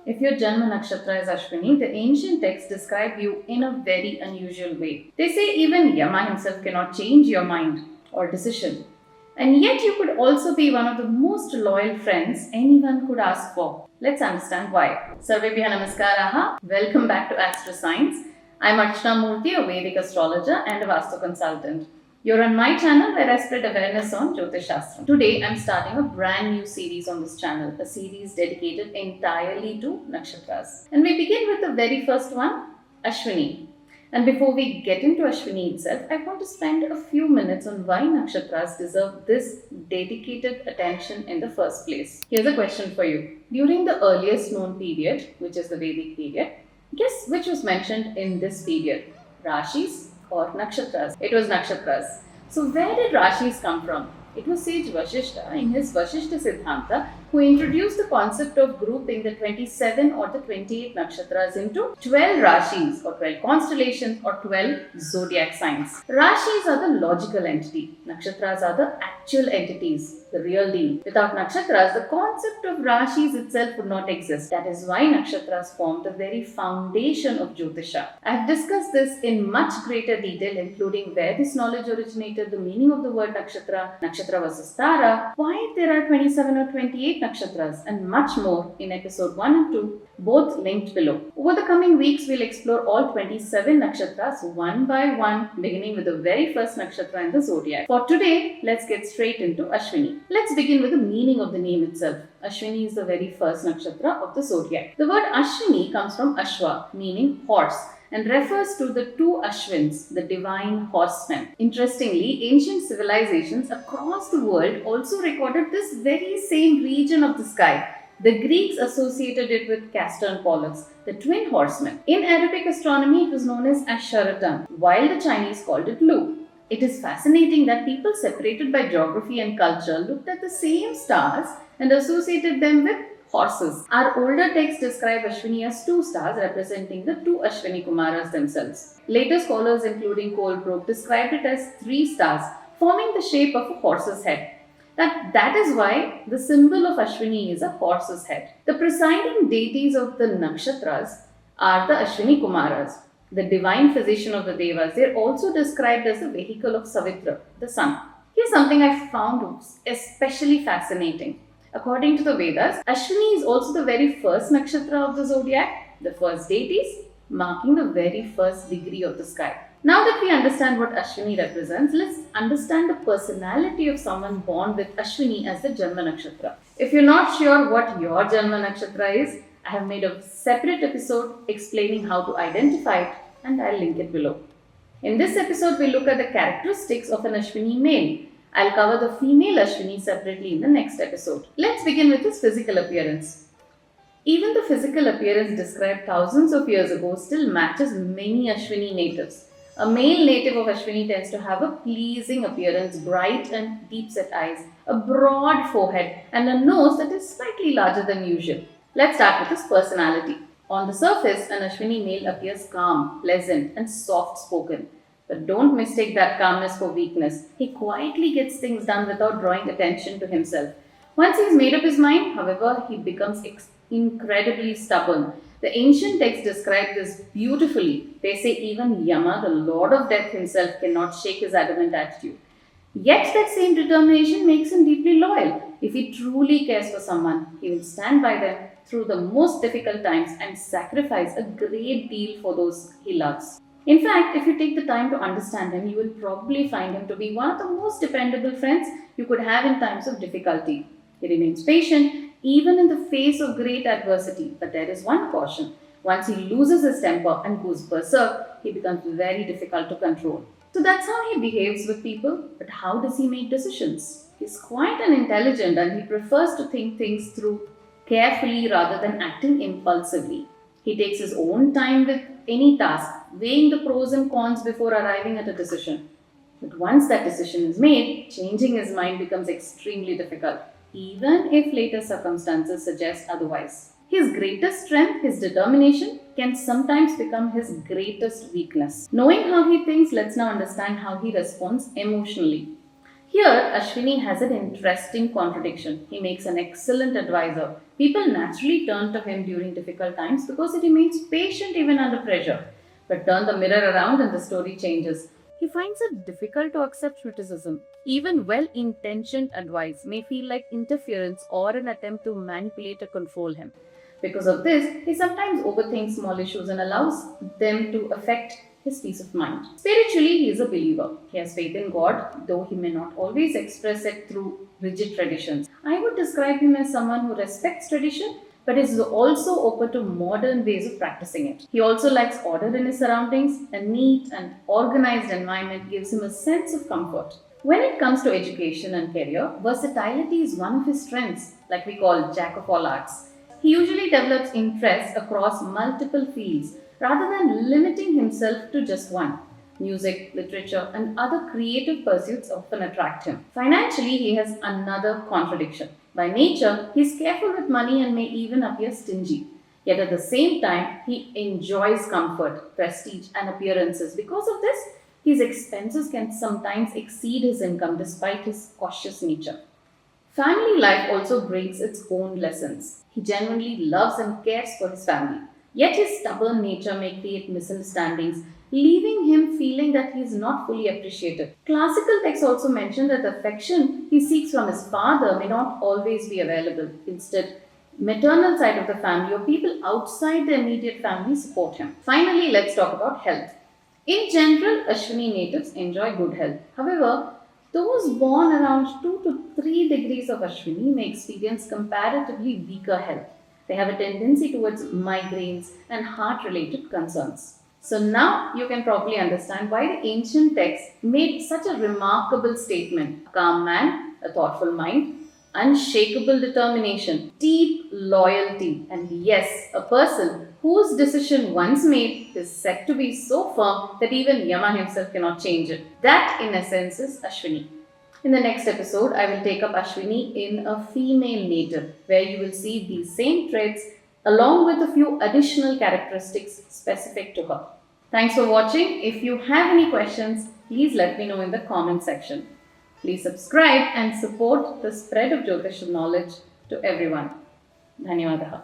If your Janma Nakshatra is Ashwini, the ancient texts describe you in a very unusual way. They say even Yama himself cannot change your mind or decision. And yet you could also be one of the most loyal friends anyone could ask for. Let's understand why. Sarvebhya namaskaraha. Welcome back to Astro Science. I'm Archna Murthy, a Vedic astrologer and a Vastu consultant. You're on my channel where I spread awareness on Jyotish Shastram. Today I'm starting a brand new series on this channel, a series dedicated entirely to Nakshatras. And we begin with the very first one, Ashwini. And before we get into Ashwini itself, I want to spend a few minutes on why Nakshatras deserve this dedicated attention in the first place. Here's a question for you. During the earliest known period, which is the Vedic period, guess which was mentioned in this period? Rashis or Nakshatras? It was Nakshatras. So where did Rashis come from? It was sage Vashishta in his Vashishta Siddhanta who introduced the concept of grouping the 27 or the 28 Nakshatras into 12 Rashis or 12 constellations or 12 zodiac signs. Rashis are the logical entity. Nakshatras are the actual entities, the real deal. Without Nakshatras, the concept of Rashis itself would not exist. That is why Nakshatras form the very foundation of Jyotisha. I have discussed this in much greater detail, including where this knowledge originated, the meaning of the word Nakshatra, Nakshatra versus Tara, why there are 27 or 28 Nakshatras, and much more in episode 1 and 2, both linked below. Over the coming weeks, we'll explore all 27 Nakshatras one by one, beginning with the very first Nakshatra in the zodiac. For today, let's get straight into Ashwini. Let's begin with the meaning of the name itself. Ashwini is the very first Nakshatra of the zodiac. The word Ashwini comes from Ashwa, meaning horse, and refers to the two Ashwins, the divine horsemen. Interestingly, ancient civilizations across the world also recorded this very same region of the sky. The Greeks associated it with Castor and Pollux, the twin horsemen. In Arabic astronomy, it was known as Asharatan, while the Chinese called it Lu. It is fascinating that people separated by geography and culture looked at the same stars and associated them with horses. Our older texts describe Ashwini as two stars representing the two Ashwini Kumaras themselves. Later scholars including Colebrook described it as three stars forming the shape of a horse's head. That is why the symbol of Ashwini is a horse's head. The presiding deities of the Nakshatras are the Ashwini Kumaras, the divine physician of the Devas. They are also described as the vehicle of Savitra, the sun. Here's something I found especially fascinating. According to the Vedas, Ashwini is also the very first nakshatra of the zodiac, the first deities, marking the very first degree of the sky. Now that we understand what Ashwini represents, let's understand the personality of someone born with Ashwini as the Janma Nakshatra. If you're not sure what your Janma Nakshatra is, I have made a separate episode explaining how to identify it, and I'll link it below. In this episode, we'll look at the characteristics of an Ashwini male. I'll cover the female Ashwini separately in the next episode. Let's begin with his physical appearance. Even the physical appearance described thousands of years ago still matches many Ashwini natives. A male native of Ashwini tends to have a pleasing appearance, bright and deep-set eyes, a broad forehead, and a nose that is slightly larger than usual. Let's start with his personality. On the surface, an Ashwini male appears calm, pleasant, and soft-spoken. But don't mistake that calmness for weakness. He quietly gets things done without drawing attention to himself. Once he's made up his mind, however, he becomes incredibly stubborn. The ancient texts describe this beautifully. They say even Yama, the lord of death himself, cannot shake his adamant attitude. Yet that same determination makes him deeply loyal. If he truly cares for someone, he will stand by them through the most difficult times and sacrifice a great deal for those he loves. In fact, if you take the time to understand him, you will probably find him to be one of the most dependable friends you could have in times of difficulty. He remains patient, even in the face of great adversity. But there is one caution. Once he loses his temper and goes berserk, he becomes very difficult to control. So that's how he behaves with people. But how does he make decisions? He's quiet and intelligent, and he prefers to think things through carefully rather than acting impulsively. He takes his own time with any task, weighing the pros and cons before arriving at a decision. But once that decision is made, changing his mind becomes extremely difficult, even if later circumstances suggest otherwise. His greatest strength, his determination, can sometimes become his greatest weakness. Knowing how he thinks, let's now understand how he responds emotionally. Here, Ashwini has an interesting contradiction. He makes an excellent advisor. People naturally turn to him during difficult times because he remains patient even under pressure. But turn the mirror around and the story changes. He finds it difficult to accept criticism. Even well intentioned advice may feel like interference or an attempt to manipulate or control him. Because of this, he sometimes overthinks small issues and allows them to affect his peace of mind. Spiritually, he is a believer. He has faith in God, though he may not always express it through rigid traditions. I would describe him as someone who respects tradition but is also open to modern ways of practicing it. He also likes order in his surroundings. A neat and organized environment gives him a sense of comfort. When it comes to education and career, versatility is one of his strengths, like we call Jack of all arts. He usually develops interests across multiple fields rather than limiting himself to just one. Music, literature, and other creative pursuits often attract him. Financially, he has another contradiction. By nature, he is careful with money and may even appear stingy. Yet at the same time, he enjoys comfort, prestige, and appearances. Because of this, his expenses can sometimes exceed his income despite his cautious nature. Family life also brings its own lessons. He genuinely loves and cares for his family. Yet his stubborn nature may create misunderstandings, leaving him feeling that he is not fully appreciated. Classical texts also mention that the affection he seeks from his father may not always be available. Instead, maternal side of the family or people outside the immediate family support him. Finally, let's talk about health. In general, Ashwini natives enjoy good health. However, those born around 2 to 3 degrees of Ashwini may experience comparatively weaker health. They have a tendency towards migraines and heart related concerns. So now you can probably understand why the ancient texts made such a remarkable statement. A calm man, a thoughtful mind, unshakable determination, deep loyalty, and yes, a person whose decision once made is said to be so firm that even Yama himself cannot change it. That, in essence, is Ashwini. In the next episode, I will take up Ashwini in a female native, where you will see these same traits along with a few additional characteristics specific to her. Thanks for watching. If you have any questions, please let me know in the comment section. Please subscribe and support the spread of Jyotish knowledge to everyone. Dhanyawadaha.